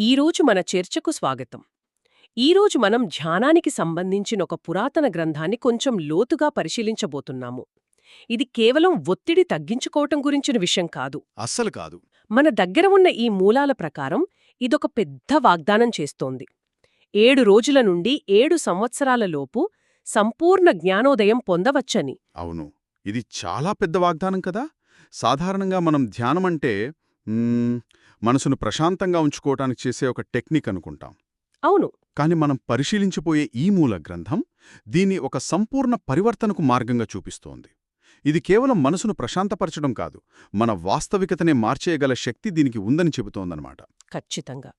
ఈరోజు మన చర్చకు స్వాగతం. ఈరోజు మనం ధ్యానానికి సంబంధించిన ఒక పురాతన గ్రంథాన్ని కొంచెం లోతుగా పరిశీలించబోతున్నాము. ఇది కేవలం ఒత్తిడి తగ్గించుకోవటం గురించిన విషయం కాదు. అస్సలు కాదు. మన దగ్గర ఉన్న ఈ మూలాల ప్రకారం ఇదొక పెద్ద వాగ్దానం చేస్తోంది. 7 రోజుల నుండి 7 సంవత్సరాల లోపు సంపూర్ణ జ్ఞానోదయం పొందవచ్చని. అవును, ఇది చాలా పెద్ద వాగ్దానం కదా. సాధారణంగా మనం ధ్యానమంటే మనసును ప్రశాంతంగా ఉంచుకోవటానికి చేసే ఒక టెక్నిక్ అనుకుంటాం. అవును. కాని మనం పరిశీలించిపోయే ఈ మూల గ్రంథం దీన్ని ఒక సంపూర్ణ పరివర్తనకు మార్గంగా చూపిస్తోంది. ఇది కేవలం మనసును ప్రశాంతపరచడం కాదు, మన వాస్తవికతనే మార్చేయగల శక్తి దీనికి ఉందని చెబుతోందన్నమాట. ఖచ్చితంగా.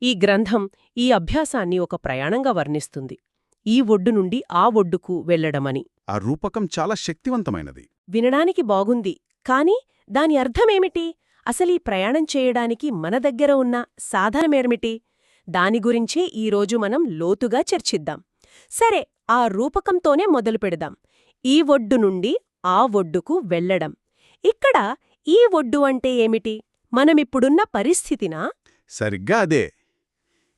ఈ గ్రంథం ఈ అభ్యాసాన్ని ఒక ప్రయాణంగా వర్ణిస్తుంది. ఈ ఒడ్డు నుండి ఆ ఒడ్డుకు వెళ్లడమని. ఆ రూపకం చాలా శక్తివంతమైనది. వినడానికి బాగుంది, కాని దాని అర్థమేమిటి? అసలీ ప్రయాణం చేయడానికి మన దగ్గర ఉన్న సాధనమేమిటి? దాని గురించే ఈరోజు మనం లోతుగా చర్చిద్దాం. సరే, ఆ రూపకంతోనే మొదలుపెడదాం. ఈ ఒడ్డు నుండి ఆ ఒడ్డుకు వెళ్లడం. ఇక్కడ ఈ ఒడ్డు అంటే ఏమిటి? మనమిప్పుడున్న పరిస్థితినా? సరిగ్గా అదే.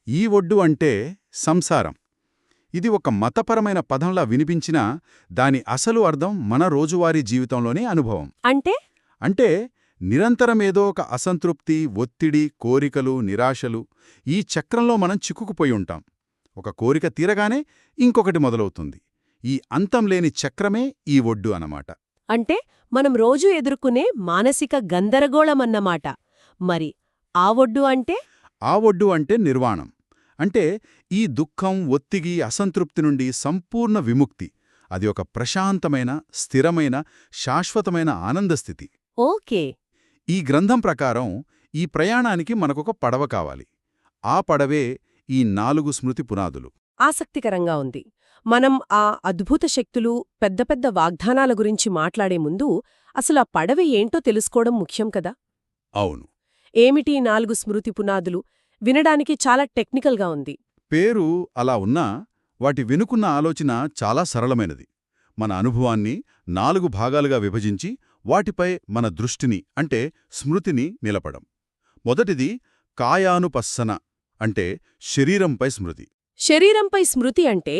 ఈ ఒడ్డు అంటే సంసారం. ఇది ఒక మతపరమైన పదంలా వినిపించినా దాని అసలు అర్థం మన రోజువారీ జీవితంలోనే అనుభవం. అంటే నిరంతరమేదో ఒక అసంతృప్తి, ఒత్తిడి, కోరికలు, నిరాశలు, ఈ చక్రంలో మనం చిక్కుకుపోయి ఉంటాం. ఒక కోరిక తీరగానే ఇంకొకటి మొదలవుతుంది. ఈ అంతం లేని చక్రమే ఈ ఒడ్డు అన్నమాట. అంటే మనం రోజూ ఎదుర్కొనే మానసిక గందరగోళమన్నమాట. మరి ఆ ఒడ్డు అంటే? ఆ ఒడ్డు అంటే నిర్వాణం. అంటే ఈ దుఃఖం, ఒత్తిగి, అసంతృప్తి నుండి సంపూర్ణ విముక్తి. అది ఒక ప్రశాంతమైన, స్థిరమైన, శాశ్వతమైన ఆనందస్థితి. ఓకే. ఈ గ్రంథం ప్రకారం ఈ ప్రయాణానికి మనకొక పడవ కావాలి. ఆ పడవే ఈ 4 స్మృతి పునాదులు. ఆసక్తికరంగా ఉంది. మనం ఆ అద్భుత శక్తులు, పెద్ద పెద్ద వాగ్దానాల గురించి మాట్లాడే ముందు అసలు ఆ పడవ ఏంటో తెలుసుకోవడం ముఖ్యం కదా. అవును. ఏమిటి 4 స్మృతి పునాదులు? వినడానికి చాలా టెక్నికల్గా ఉంది. పేరు అలా ఉన్నా వాటి వెనుకున్న ఆలోచన చాలా సరళమైనది. మన అనుభవాన్ని 4 భాగాలుగా విభజించి వాటిపై మన దృష్టిని అంటే స్మృతిని నిలపడం. మొదటిది కాయానుపస్సన, అంటే శరీరంపై స్మృతి. శరీరంపై స్మృతి అంటే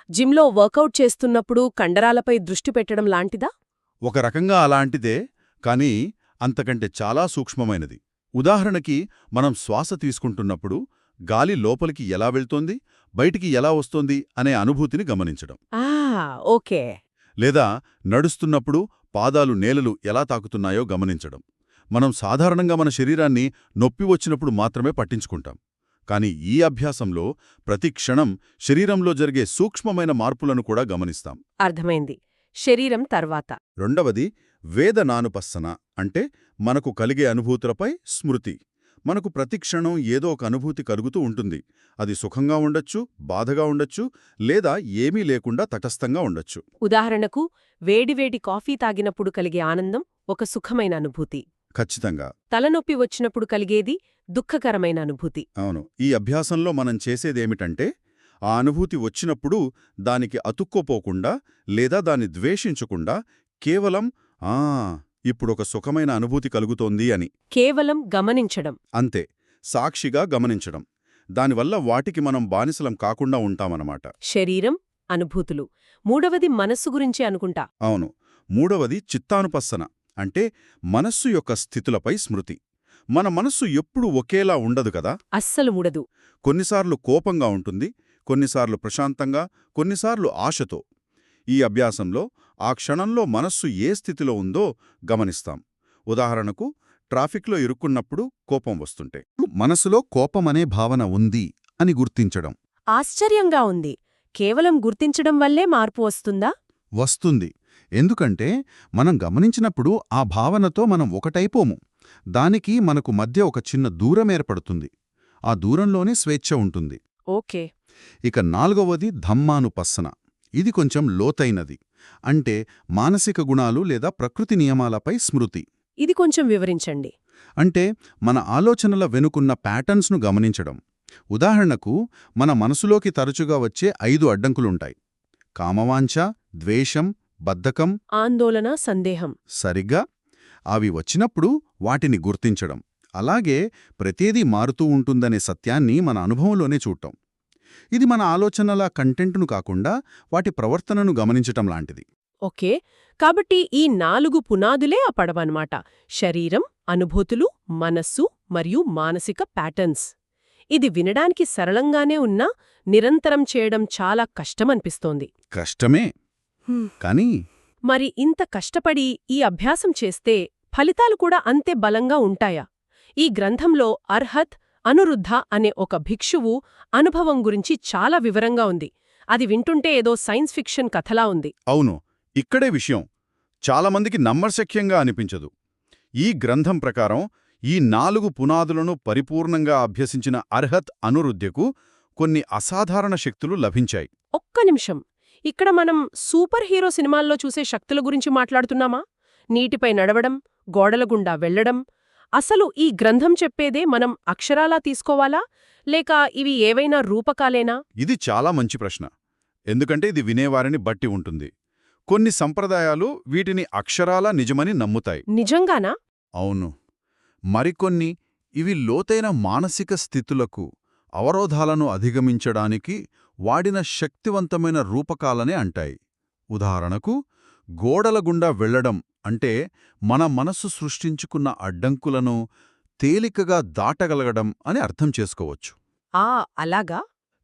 జిమ్లో వర్కౌట్ చేస్తున్నప్పుడు కండరాలపై దృష్టి పెట్టడం లాంటిదా? ఒక రకంగా అలాంటిదే, కానీ అంతకంటే చాలా సూక్ష్మమైనది. ఉదాహరణకి, మనం శ్వాస తీసుకుంటున్నప్పుడు గాలి లోపలికి ఎలా వెళ్తోంది, బయటికి ఎలా వస్తోంది అనే అనుభూతిని గమనించడం. ఓకే. లేదా నడుస్తున్నప్పుడు పాదాలు నేలలు ఎలా తాకుతున్నాయో గమనించడం. మనం సాధారణంగా మన శరీరాన్ని నొప్పి వచ్చినప్పుడు మాత్రమే పట్టించుకుంటాం. కాని ఈ అభ్యాసంలో ప్రతి క్షణం శరీరంలో జరిగే సూక్ష్మమైన మార్పులను కూడా గమనిస్తాం. అర్థమైంది. శరీరం తర్వాత రెండవది వేదనానుపస్సన, అంటే మనకు కలిగే అనుభూతులపై స్మృతి. మనకు ప్రతిక్షణం ఏదో ఒక అనుభూతి కలుగుతూ ఉంటుంది. అది సుఖంగా ఉండొచ్చు, బాధగా ఉండొచ్చు, లేదా ఏమీ లేకుండా తటస్థంగా ఉండొచ్చు. ఉదాహరణకు, వేడివేడి కాఫీ తాగినప్పుడు కలిగే ఆనందం ఒక సుఖమైన అనుభూతి. ఖచ్చితంగా. తలనొప్పి వచ్చినప్పుడు కలిగేది దుఃఖకరమైన అనుభూతి. అవును. ఈ అభ్యాసంలో మనం చేసేదేమిటంటే, ఆ అనుభూతి వచ్చినప్పుడు దానికి అతుక్కోపోకుండా లేదా దాన్ని ద్వేషించకుండా కేవలం ఇప్పుడొక సుఖమైన అనుభూతి కలుగుతోంది అని కేవలం గమనించడం. అంతే, సాక్షిగా గమనించడం. దానివల్ల వాటికి మనం బానిసలం కాకుండా ఉంటామన్నమాట. శరీరం, అనుభూతులు. మూడవది మనస్సు గురించి అనుకుంటా. అవును. మూడవది చిత్తానుపస్సన, అంటే మనస్సు యొక్క స్థితులపై స్మృతి. మన మనస్సు ఎప్పుడూ ఒకేలా ఉండదు కదా. అస్సలు ఉండదు. కొన్నిసార్లు కోపంగా ఉంటుంది, కొన్నిసార్లు ప్రశాంతంగా, కొన్నిసార్లు ఆశతో. ఈ అభ్యాసంలో ఆ క్షణంలో మనస్సు ఏ స్థితిలో ఉందో గమనిస్తాం. ఉదాహరణకు, ట్రాఫిక్లో ఇరుక్కున్నప్పుడు కోపం వస్తుంటే మనసులో కోపమనే భావన ఉంది అని గుర్తించడం. ఆశ్చర్యంగా ఉంది. కేవలం గుర్తించడం వల్లే మార్పు వస్తుందా? వస్తుంది. ఎందుకంటే మనం గమనించినప్పుడు ఆ భావనతో మనం ఒకటైపోము. దానికి మనకు మధ్య ఒక చిన్న దూరం ఏర్పడుతుంది. ఆ దూరంలోనే స్వేచ్ఛ ఉంటుంది. ఓకే. ఇక 4వది ధమ్మానుపస్సన. ఇది కొంచెం లోతైనది. అంటే మానసిక గుణాలు లేదా ప్రకృతి నియమాలపై స్మృతి. ఇది కొంచెం వివరించండి. అంటే మన ఆలోచనల వెనుకున్న ప్యాటర్న్స్ను గమనించడం. ఉదాహరణకు, మన మనసులోకి తరచుగా వచ్చే 5 అడ్డంకులుంటాయి: కామవాంఛ, ద్వేషం, బద్ధకం, ఆందోళన, సందేహం. సరిగ్గా. అవి వచ్చినప్పుడు వాటిని గుర్తించడం, అలాగే ప్రతీదీ మారుతూ ఉంటుందనే సత్యాన్ని మన అనుభవంలోనే చూడటం. ఇది మన ఆలోచనల కంటెంట్ను కాకుండా వాటి ప్రవర్తనను గమనించటం లాంటిది. ఓకే, కాబట్టి ఈ 4 పునాదులే ఆ పడవన్నమాట. శరీరం, అనుభూతులు, మనస్సు మరియు మానసిక ప్యాటర్న్స్. ఇది వినడానికి సరళంగానే ఉన్నా నిరంతరం చేయడం చాలా కష్టమనిపిస్తోంది. కష్టమే, కానీ మరి ఇంత కష్టపడి ఈ అభ్యాసం చేస్తే ఫలితాలు కూడా అంతే బలంగా ఉంటాయా? ఈ గ్రంథంలో అర్హత్, అనురుద్ధ అనే ఒక భిక్షువు అనుభవం గురించి చాలా వివరంగా ఉంది. అది వింటుంటే ఏదో సైన్స్ ఫిక్షన్ కథలా ఉంది. అవును, ఇక్కడే విషయం చాలామందికి నమ్మశక్యంగా అనిపించదు. ఈ గ్రంథం ప్రకారం ఈ 4 పునాదులను పరిపూర్ణంగా అభ్యసించిన అర్హత్, అనురుధ్యకు కొన్ని అసాధారణ శక్తులు లభించాయి. ఒక్క నిమిషం, ఇక్కడ మనం సూపర్ హీరో సినిమాల్లో చూసే శక్తుల గురించి మాట్లాడుతున్నామా? నీటిపై నడవడం, గోడల గుండా వెళ్లడం. అసలు ఈ గ్రంథం చెప్పేదే మనం అక్షరాలా తీసుకోవాలా, లేక ఇవి ఏవైనా రూపకాలేనా? ఇది చాలా మంచి ప్రశ్న, ఎందుకంటే ఇది వినేవారిని బట్టి ఉంటుంది. కొన్ని సంప్రదాయాలు వీటిని అక్షరాలా నిజమని నమ్ముతాయి. నిజంగానా? అవును, మరికొన్ని ఇవి లోతైన మానసిక స్థితులకు, అవరోధాలను అధిగమించడానికి వాడిన శక్తివంతమైన రూపకాలనే అంటాయి. ఉదాహరణకు, గోడల గుండా వెళ్లడం అంటే మన మనస్సు సృష్టించుకున్న అడ్డంకులను తేలికగా దాటగలగడం అని అర్థం చేసుకోవచ్చు. అలాగా?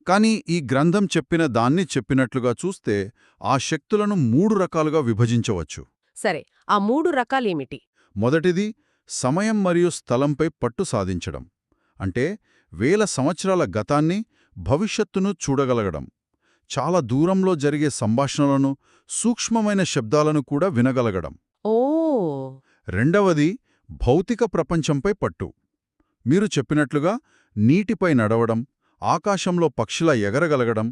కానీ ఈ గ్రంథం చెప్పిన దాన్ని చెప్పినట్లుగా చూస్తే ఆ శక్తులను 3 రకాలుగా విభజించవచ్చు. సరే, ఆ 3 రకాలేమిటి? మొదటిది సమయం మరియు స్థలంపై పట్టు సాధించడం. అంటే వేల సంవత్సరాల గతాన్ని, భవిష్యత్తును చూడగలగడం. చాలా దూరంలో జరిగే సంభాషణలను, సూక్ష్మమైన శబ్దాలను కూడా వినగలగడం. ఓ. రెండవది భౌతిక ప్రపంచంపై పట్టు. మీరు చెప్పినట్లుగా నీటిపై నడవడం, ఆకాశంలో పక్షిలా ఎగరగలగడం,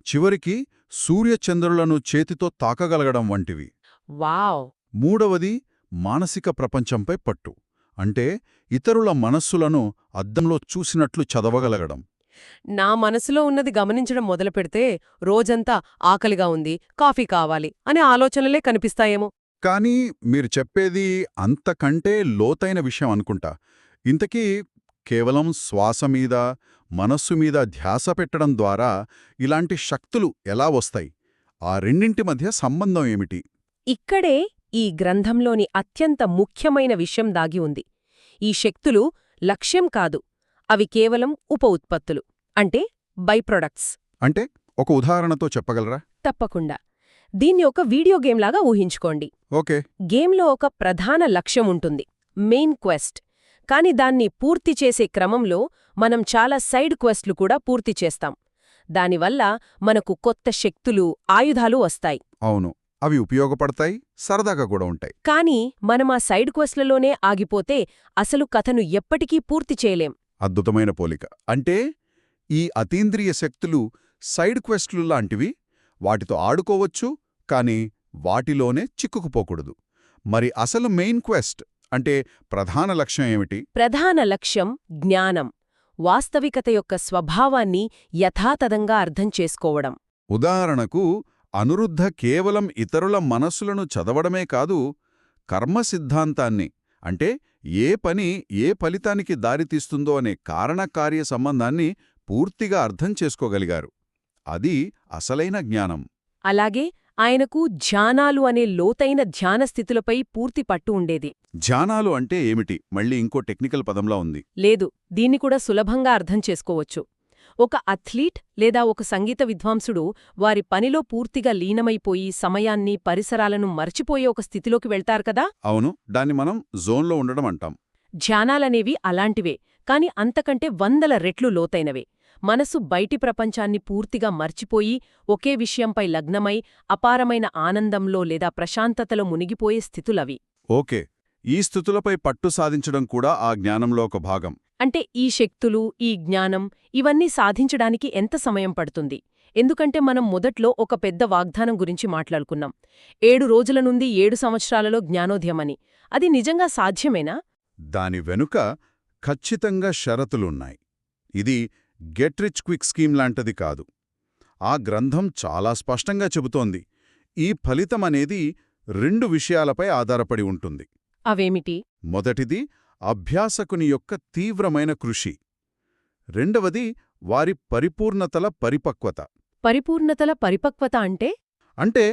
చివరికి సూర్యచంద్రులను చేతితో తాకగలగడం వంటివి. వావ్. మూడవది మానసిక ప్రపంచంపై పట్టు. అంటే ఇతరుల మనస్సులను అద్దంలో చూసినట్లు చదవగలగడం. నా మనసులో ఉన్నది గమనించడం మొదలుపెడితే రోజంతా ఆకలిగా ఉంది, కాఫీ కావాలి అనే ఆలోచనలే కనిపిస్తాయేమో. కానీ మీరు చెప్పేది అంతకంటే లోతైన విషయం అనుకుంటా. ఇంతకీ కేవలం శ్వాస మీద, మనస్సు మీద ధ్యాస పెట్టడం ద్వారా ఇలాంటి శక్తులు ఎలా వస్తాయి? ఆ రెండింటి మధ్య సంబంధం ఏమిటి? ఇక్కడే ఈ గ్రంథంలోని అత్యంత ముఖ్యమైన విషయం దాగి ఉంది. ఈ శక్తులు లక్ష్యం కాదు, అవి కేవలం ఉప ఉత్పత్తులు, అంటే బై ప్రొడక్ట్స్. అంటే ఒక ఉదాహరణతో చెప్పగలరా? తప్పకుండా. దీన్ని ఒక వీడియో గేమ్లాగా ఊహించుకోండి. ఓకే. గేమ్లో ఒక ప్రధాన లక్ష్యం ఉంటుంది, మెయిన్ క్వెస్ట్. కాని దాన్ని పూర్తి చేసే క్రమంలో మనం చాలా సైడ్ క్వెస్ట్లు కూడా పూర్తి చేస్తాం. దానివల్ల మనకు కొత్త శక్తులు, ఆయుధాలు వస్తాయి. అవును, అవి ఉపయోగపడతాయి, సరదాగా కూడా ఉంటాయి. కానీ మనం ఆ సైడ్ క్వెస్ట్లలోనే ఆగిపోతే అసలు కథను ఎప్పటికీ పూర్తి చేయలేం. అద్భుతమైన పోలిక. అంటే ఈ అతీంద్రియ శక్తులు సైడ్ క్వెస్ట్లు లాంటివి, వాటితో ఆడుకోవచ్చు, కానీ వాటిలోనే చిక్కుకుపోకూడదు. మరి అసలు మెయిన్ క్వెస్ట్ అంటే ప్రధాన లక్ష్యం ఏమిటి? ప్రధాన లక్ష్యం జ్ఞానం, వాస్తవికత యొక్క స్వభావాన్ని యథాతథంగా అర్థం చేసుకోవడం. ఉదాహరణకు, అనురుద్ధ కేవలం ఇతరుల మనస్సులను చదవడమే కాదు, కర్మ సిద్ధాంతాన్ని, అంటే ఏ పని ఏ ఫలితానికి దారితీస్తుందో అనే కారణకార్య సంబంధాన్ని పూర్తిగా అర్థం చేసుకోగలిగారు. అది అసలైన జ్ఞానం. అలాగే ఆయనకు ధ్యానాలు అనే లోతైన ధ్యానస్థితులపై పూర్తి పట్టు ఉండేది. ధ్యానాలు అంటే ఏమిటి? మళ్ళీ ఇంకో టెక్నికల్ పదంలా ఉంది. లేదు, దీన్ని కూడా సులభంగా అర్థం చేసుకోవచ్చు. ఒక అథ్లీట్ లేదా ఒక సంగీత విద్వాంసుడు వారి పనిలో పూర్తిగా లీనమైపోయి సమయాన్ని, పరిసరాలను మర్చిపోయే ఒక స్థితిలోకి వెళ్తారు కదా. అవును, దాన్ని మనం జోన్లో ఉండడం అంటాం. ధ్యానాలనేవి అలాంటివే, కాని అంతకంటే 100 రెట్లు లోతైనవే. మనసు బయటి ప్రపంచాన్ని పూర్తిగా మర్చిపోయి ఒకే విషయంపై లగ్నమై అపారమైన ఆనందంలో లేదా ప్రశాంతతలో మునిగిపోయే స్థితులవి. ఓకే, ఈ స్థితులపై పట్టు సాధించడం కూడా ఆ జ్ఞానంలో ఒక భాగం. అంటే ఈ శక్తులు, ఈ జ్ఞానం ఇవన్నీ సాధించడానికి ఎంత సమయం పడుతుంది? ఎందుకంటే మనం మొదట్లో ఒక పెద్ద వాగ్దానం గురించి మాట్లాడుకున్నాం, 7 రోజుల నుండి 7 సంవత్సరాలలో జ్ఞానోదయమని. అది నిజంగా సాధ్యమేనా? దాని వెనుక ఖచ్చితంగా షరతులున్నాయి. ఇది గెట్ రిచ్ క్విక్ స్కీమ్ లాంటిది కాదు. ఆ గ్రంథం చాలా స్పష్టంగా చెబుతోంది, ఈ ఫలితమనేది 2 విషయాలపై ఆధారపడి ఉంటుంది. అవేమిటి? మొదటిది అభ్యాసకుని యొక్క తీవ్రమైన కృషి. రెండవది వారి పరిపూర్ణతల పరిపక్వత. పరిపూర్ణతల పరిపక్వత అంటే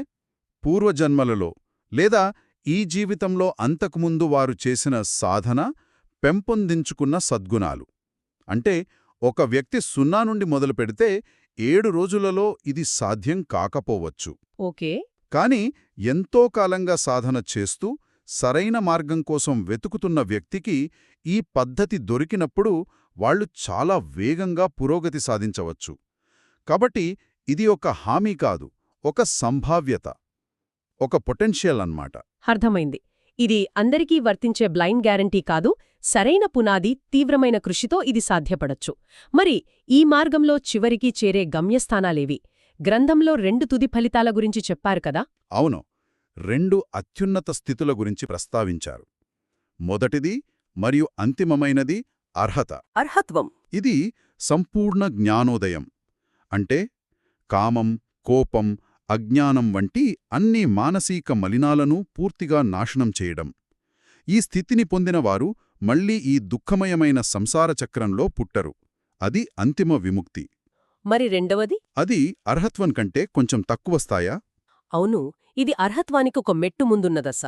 పూర్వజన్మలలో లేదా ఈ జీవితంలో అంతకుముందు వారు చేసిన సాధన, పెంపొందించుకున్న సద్గుణాలు. అంటే ఒక వ్యక్తి 0 నుండి మొదలుపెడితే 7 రోజులలో ఇది సాధ్యం కాకపోవచ్చు. ఓకే. కాని ఎంతో కాలంగా సాధన చేస్తూ సరైన మార్గం కోసం వెతుకుతున్న వ్యక్తికి ఈ పద్ధతి దొరికినప్పుడు వాళ్ళు చాలా వేగంగా పురోగతి సాధించవచ్చు. కాబట్టి ఇది ఒక హామీ కాదు, ఒక సంభావ్యత, ఒక పొటెన్షియల్ అన్నమాట. అర్థమైంది. ఇది అందరికీ వర్తించే బ్లైండ్ గ్యారంటీ కాదు, సరైన పునాది, తీవ్రమైన కృషితో ఇది సాధ్యపడచ్చు. మరి ఈ మార్గంలో చివరికి చేరే గమ్యస్థానాలేవి? గ్రంథంలో 2 తుది ఫలితాల గురించి చెప్పారు కదా? అవును, 2 అత్యున్నత స్థితుల గురించి ప్రస్తావించారు. మొదటిది మరియు అంతిమమైనది అర్హత. అర్హత్వం. ఇది సంపూర్ణ జ్ఞానోదయం. అంటే కామం, కోపం, అజ్ఞానం వంటి అన్ని మానసిక మలినాలను పూర్తిగా నాశనం చేయడం. ఈ స్థితిని పొందినవారు మళ్లీ ఈ దుఃఖమయమైన సంసార చక్రంలో పుట్టరు. అది అంతిమ విముక్తి. మరి రెండవది? అది అర్హత్వం కంటే కొంచెం తక్కువ స్థాయా? అవును, ఇది అర్హత్వానికి ఒక మెట్టు ముందున్న దశ.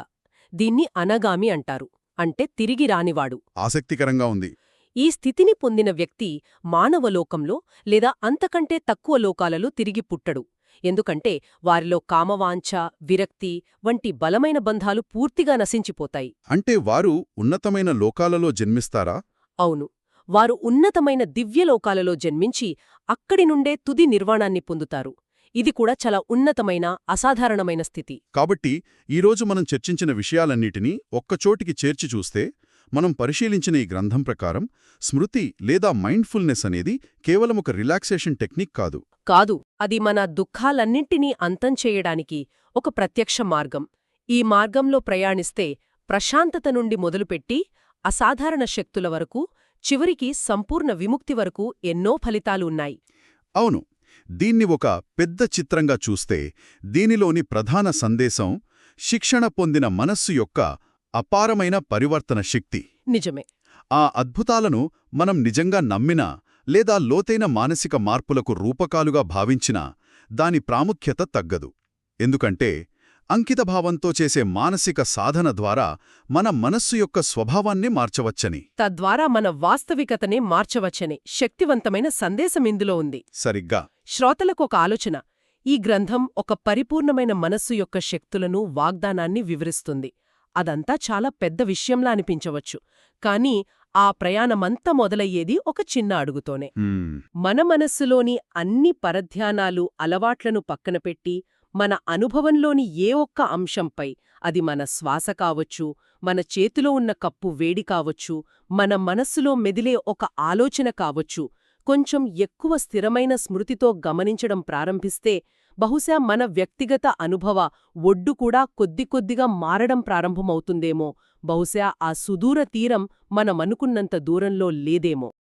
దీన్ని అనగామి అంటారు. అంటే తిరిగి రానివాడు. ఆసక్తికరంగా ఉంది. ఈ స్థితిని పొందిన వ్యక్తి మానవలోకంలో లేదా అంతకంటే తక్కువ లోకాలలో తిరిగి పుట్టడు. ఎందుకంటే వారిలో కామవాంఛ, విరక్తి వంటి బలమైన బంధాలు పూర్తిగా నశించిపోతాయి. అంటే వారు ఉన్నతమైన లోకాలలో జన్మిస్తారా? అవును, వారు ఉన్నతమైన దివ్యలోకాలలో జన్మించి అక్కడి నుండే తుది నిర్వాణాన్ని పొందుతారు. ఇది కూడా చాలా ఉన్నతమైన, అసాధారణమైన స్థితి. కాబట్టి ఈరోజు మనం చర్చించిన విషయాలన్నిటినీ ఒక్కచోటికి చేర్చి చూస్తే, మనం పరిశీలించిన ఈ గ్రంథం ప్రకారం స్మృతి లేదా మైండ్ఫుల్నెస్ అనేది కేవలం ఒక రిలాక్సేషన్ టెక్నిక్ కాదు. అది మన దుఃఖాలన్నింటినీ అంతం చేయడానికి ఒక ప్రత్యక్ష మార్గం. ఈ మార్గంలో ప్రయాణిస్తే ప్రశాంతత నుండి మొదలుపెట్టి అసాధారణ శక్తుల వరకు, చివరికి సంపూర్ణ విముక్తి వరకు ఎన్నో ఫలితాలు ఉన్నాయి. అవును, దీన్ని ఒక పెద్ద చిత్రంగా చూస్తే దీనిలోని ప్రధాన సందేశం శిక్షణ పొందిన మనస్సు యొక్క అపారమైన పరివర్తన శక్తి. నిజమే. ఆ అద్భుతాలను మనం నిజంగా నమ్మినా లేదా లోతైన మానసిక మార్పులకు రూపకాలుగా భావించినా దాని ప్రాముఖ్యత తగ్గదు. ఎందుకంటే అంకితభావంతో చేసే మానసిక సాధన ద్వారా మన మనస్సు యొక్క స్వభావాన్ని మార్చవచ్చని, తద్వారా మన వాస్తవికతనే మార్చవచ్చని శక్తివంతమైన సందేశం ఇందులో ఉంది. సరిగ్గా. శ్రోతలకు ఒక ఆలోచన. ఈ గ్రంథం ఒక పరిపూర్ణమైన మనస్సు యొక్క శక్తులను, వాగ్దానాన్ని వివరిస్తుంది. అదంతా చాలా పెద్ద విషయంలా అనిపించవచ్చు. కానీ ఆ ప్రయాణమంతా మొదలయ్యేది ఒక చిన్న అడుగుతోనే. మన మనస్సులోని అన్ని పరధ్యానాలు, అలవాట్లను పక్కనపెట్టి మన అనుభవంలోని ఏ ఒక్క అంశంపై, అది మన శ్వాస కావచ్చు, మన చేతిలో ఉన్న కప్పు వేడి కావచ్చు, మన మనస్సులో మెదిలే ఒక ఆలోచన కావచ్చు, కొంచెం ఎక్కువ స్థిరమైన స్మృతితో గమనించడం ప్రారంభిస్తే బహుశా మన వ్యక్తిగత అనుభవ ఒడ్డు కూడా కొద్దికొద్దిగా మారడం ప్రారంభమవుతుందేమో. బహుశా ఆ సుదూర తీరం మనమనుకున్నంత దూరంలో లేదేమో.